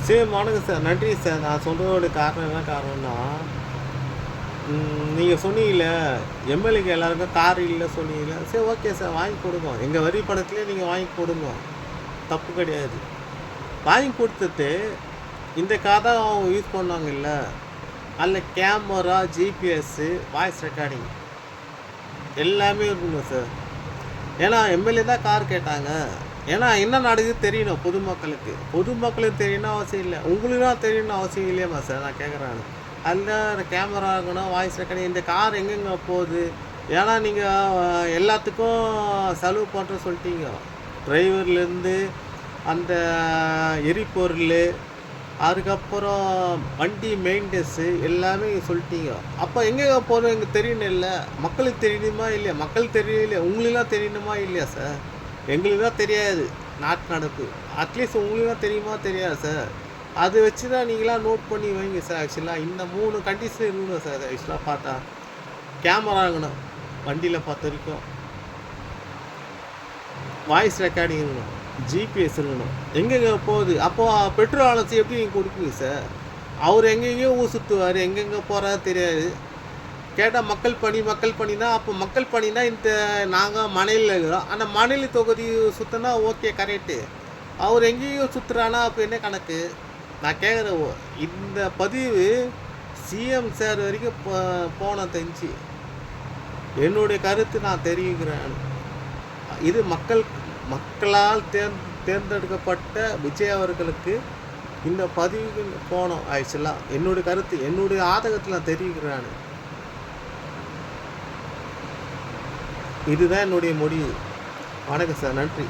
சரி வணக்கம் சார், நன்றி சார். நான் சொல்கிறதோட காரணம் என்ன காரணம்னா, நீங்கள் சொன்னீங்கல்ல எம்எல்ஏக்கு எல்லாருக்கும் கார் இல்லை சொன்னீங்கல்ல. சரி ஓகே சார், வாங்கி கொடுங்க. எங்கள் வரி பணத்துலேயே நீங்கள் வாங்கி கொடுங்க, தப்பு கிடையாது. வாங்கி கொடுத்துட்டு இந்த கார் தான் அவங்க யூஸ் பண்ணாங்கல்ல, அதில் கேமரா, ஜிபிஎஸ்ஸு, வாய்ஸ் ரெக்கார்டிங் எல்லாமே இருக்குங்க சார். ஏன்னா எம்எல்ஏ தான் கார் கேட்டாங்க. ஏன்னா என்ன நடக்குது தெரியணும் பொதுமக்களுக்கு. பொதுமக்களுக்கு தெரியணும் அவசியம் இல்லை, உங்களுக்கு தான் தெரியணும் அவசியம் இல்லையாம்மா சார்? நான் கேட்குறேன். அதில் கேமரா இருக்கணும், வாய்ஸ் ரெக்கார்டிங். இந்த கார் எங்கெங்கே போகுது? ஏன்னா நீங்கள் எல்லாத்துக்கும் செலவு பண்ணுற சொல்லிட்டீங்க. டிரைவர்லேருந்து அந்த எரிபொருள், அதுக்கப்புறம் வண்டி மெயின்டென்ஸு எல்லாமே சொல்லிட்டீங்க. அப்போ எங்கெங்கே போகிறோம் எங்களுக்கு தெரியணும் இல்லை? மக்களுக்கு தெரியணுமா இல்லையா? மக்கள் தெரியல, உங்களுக்குலாம் தெரியணுமா இல்லையா சார்? எங்களுக்கு தான் தெரியாது நாட்டு நடப்பு. அட்லீஸ்ட் உங்களுக்கு தான் தெரியுமா தெரியாது சார்? அதை வச்சு தான் நீங்களாம் நோட் பண்ணி வைங்க சார். ஆக்சுவலாக இந்த 3 கண்டிஷன் இருக்கணும் சார். ஆக்சுவலாக பார்த்தா கேமரா இருக்கணும் வண்டியில் பார்த்த வரைக்கும், வாய்ஸ் ரெக்கார்டிங் இருக்கணும், ஜிபிஎஸ் இருக்கணும், எங்கெங்கே போகுது. அப்போது பெட்ரோல் அலசி எப்படி நீங்கள் கொடுப்பீங்க சார்? அவர் எங்கெங்கேயோ ஊர் சுற்றுவார், எங்கெங்கே போகிறாரு தெரியாது. கேட்டால் மக்கள் பணினா, அப்போ மக்கள் பணினா இந்த நாங்கள் மணலில் இருக்கிறோம், அந்த மணல் தொகுதி சுற்றினா ஓகே கரெக்டு. அவர் எங்கேயோ சுற்றுறானா அப்போ என்ன கணக்கு? நான் கேட்குறேன். இந்த பதிவு சிஎம் சார் வரைக்கும் போன தெரிஞ்சு என்னுடைய கருத்து நான் தெரிவிக்கிறேன். இது மக்களால் தேர்ந்தெடுக்கப்பட்ட விஜய் அவர்களுக்கு இந்த பதிவு போனோம். ஆக்சுவலாக என்னுடைய கருத்து, என்னுடைய ஆதகத்தில் நான் தெரிவிக்கிறேன். இதுதான் என்னுடைய முடிவு. வணக்கம் சார், நன்றி.